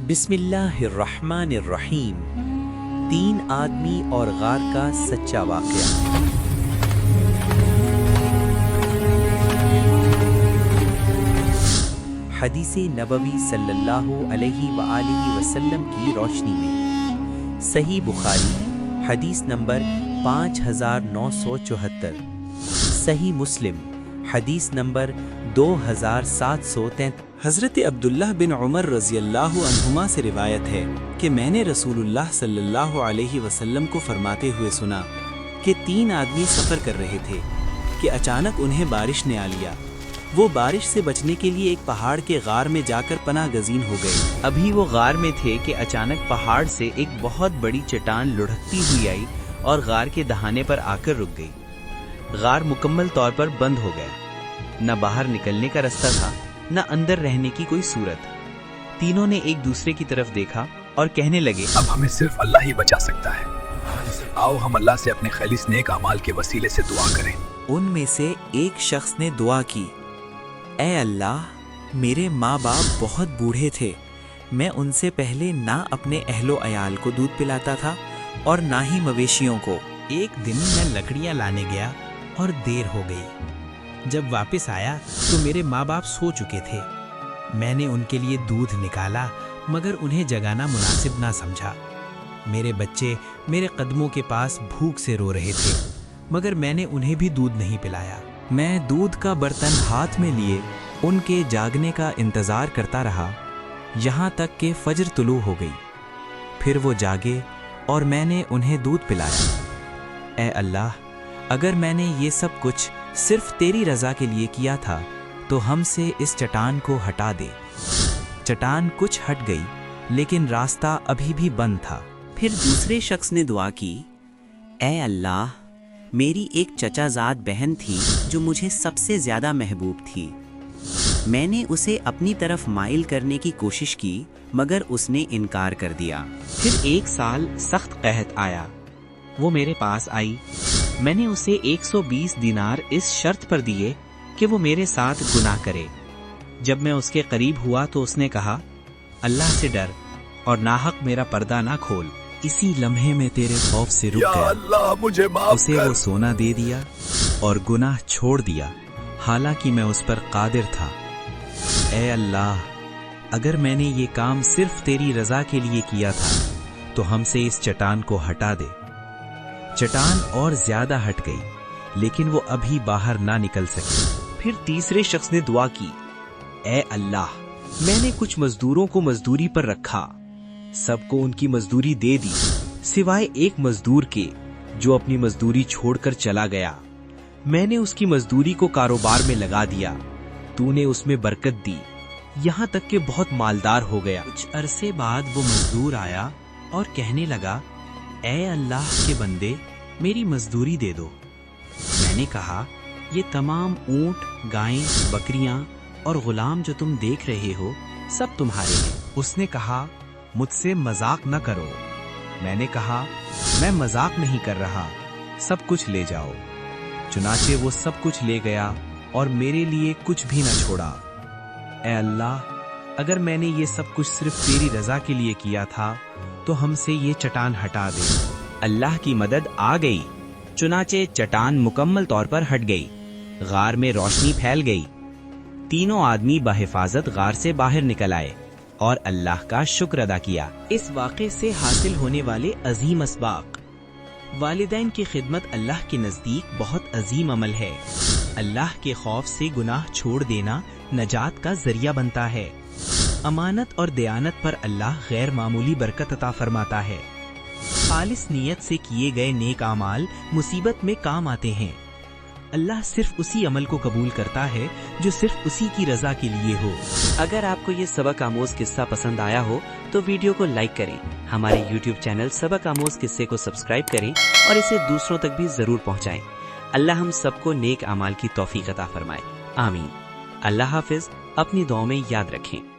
बिस्मिल्लाहिर्रहमानिर्रहीम। 3 आदमी और गार का सच्चा वाक़या। हदीस नबवी सल्लल्लाहु अलैहि वआलिहि वसल्लम की रोशनी में सही बुखारी हदीस नंबर 5974, सही मुस्लिम हदीस नंबर 2733। हज़रत अब्दुल्लाह बिन उमर रज़ियल्लाहु अन्हुमा से रिवायत है कि मैंने रसूलुल्लाह सल्लल्लाहु अलैहि वसल्लम को फरमाते हुए सुना कि 3 आदमी सफ़र कर रहे थे कि अचानक उन्हें बारिश ने आ लिया। वो बारिश से बचने के लिए एक पहाड़ के गार में जाकर पनाह गज़ीन हो गए। अभी वो गार में थे कि अचानक पहाड़ से एक बहुत बड़ी चट्टान लुढ़कती हुई आई और गार के दहाने पर आकर रुक गई। गार मुकम्मल तौर पर बंद हो गया। न बाहर निकलने का रास्ता था, न अंदर रहने की कोई सूरत। तीनों ने एक दूसरे की तरफ देखा और कहने लगे, अब हमें सिर्फ अल्लाह ही बचा सकता है। आओ हम अल्लाह से अपने खालिस नेक अमाल के वसीले से दुआ करें। उनमें से एक शख्स ने दुआ की, ऐ अल्लाह, मेरे माँ बाप बहुत बूढ़े थे। मैं उनसे पहले ना अपने अहलो अयाल को दूध पिलाता था और ना ही मवेशियों को। एक दिन मैं लकड़ियाँ लाने गया और देर हो गई। जब वापस आया तो मेरे माँ बाप सो चुके थे। मैंने उनके लिए दूध निकाला मगर उन्हें जगाना मुनासिब ना समझा। मेरे बच्चे मेरे कदमों के पास भूख से रो रहे थे मगर मैंने उन्हें भी दूध नहीं पिलाया। मैं दूध का बर्तन हाथ में लिए उनके जागने का इंतज़ार करता रहा, यहाँ तक कि फजर तुलू हो गई। फिर वो जागे और मैंने उन्हें दूध पिलाया। ऐ अल्लाह, अगर मैंने ये सब कुछ सिर्फ तेरी रज़ा के लिए किया था तो हमसे इस चट्टान को हटा दे। चट्टान कुछ हट गई लेकिन रास्ता अभी भी बंद था। फिर दूसरे शख्स ने दुआ की, ऐ अल्लाह, मेरी एक चचाजाद बहन थी जो मुझे सबसे ज़्यादा महबूब थी। मैंने उसे अपनी तरफ माइल करने की कोशिश की मगर उसने इनकार कर दिया। फिर एक साल सख्त कहत आया। वो मेरे पास आई। मैंने उसे 120 दिनार इस शर्त पर दिए कि वो मेरे साथ गुनाह करे। जब मैं उसके करीब हुआ तो उसने कहा, अल्लाह से डर और नाहक मेरा पर्दा ना खोल। इसी लम्हे में तेरे खौफ से रुक गया। अल्लाह मुझे माफ उसे कर। वो सोना दे दिया और गुनाह छोड़ दिया, हालांकि मैं उस पर कादिर था। ऐ अल्लाह, अगर मैंने ये काम सिर्फ तेरी रज़ा के लिए किया था तो हमसे इस चट्टान को हटा दे। चट्टान और ज्यादा हट गई लेकिन वो अभी बाहर ना निकल सकी। फिर तीसरे शख्स ने दुआ की, ऐ अल्लाह, मैंने कुछ मजदूरों को मजदूरी पर रखा, सबको उनकी मजदूरी दे दी सिवाय एक मजदूर के जो अपनी मजदूरी छोड़कर चला गया। मैंने उसकी मजदूरी को कारोबार में लगा दिया। तूने उसमें बरकत दी, यहाँ तक कि बहुत मालदार हो गया। कुछ अरसे बाद वो मजदूर आया और कहने लगा, ऐ अल्लाह के बंदे, मेरी मजदूरी दे दो। मैंने कहा, ये तमाम ऊंट, गायें, बकरियां और गुलाम जो तुम देख रहे हो सब तुम्हारे हैं। उसने कहा, मुझसे मजाक न करो। मैंने कहा, मैं मजाक नहीं कर रहा, सब कुछ ले जाओ। चुनाचे वो सब कुछ ले गया और मेरे लिए कुछ भी न छोड़ा। ऐ अल्लाह, अगर मैंने ये सब कुछ सिर्फ तेरी रजा के लिए किया था तो हमसे ये चट्टान हटा दे। अल्लाह की मदद आ गई। चुनाचे चट्टान मुकम्मल तौर पर हट गई। गार में रोशनी फैल गई। तीनों आदमी बहिफाजत गार से बाहर निकल आए और अल्लाह का शुक्र अदा किया। इस वाक़े से हासिल होने वाले अजीम असबाक। वालिदैन की खिदमत अल्लाह के नज़दीक बहुत अजीम अमल है। अल्लाह के खौफ से गुनाह छोड़ देना नजात का जरिया बनता है। अमानत और दयानत पर अल्लाह गैर मामूली बरकत अता फरमाता है। खालिस नीयत से किए गए नेक आमाल मुसीबत में काम आते हैं। अल्लाह सिर्फ उसी अमल को कबूल करता है जो सिर्फ उसी की रजा के लिए हो। अगर आपको ये सबक आमोज किस्सा पसंद आया हो तो वीडियो को लाइक करें, हमारे YouTube चैनल सबक आमोज किस्से को सब्सक्राइब करें और इसे दूसरों तक भी जरूर पहुंचाएं। अल्लाह हम सबको नेक आमाल की तौफीक अता फरमाए। आमीन। अल्लाह हाफिज। अपनी दुआओं में याद रखें।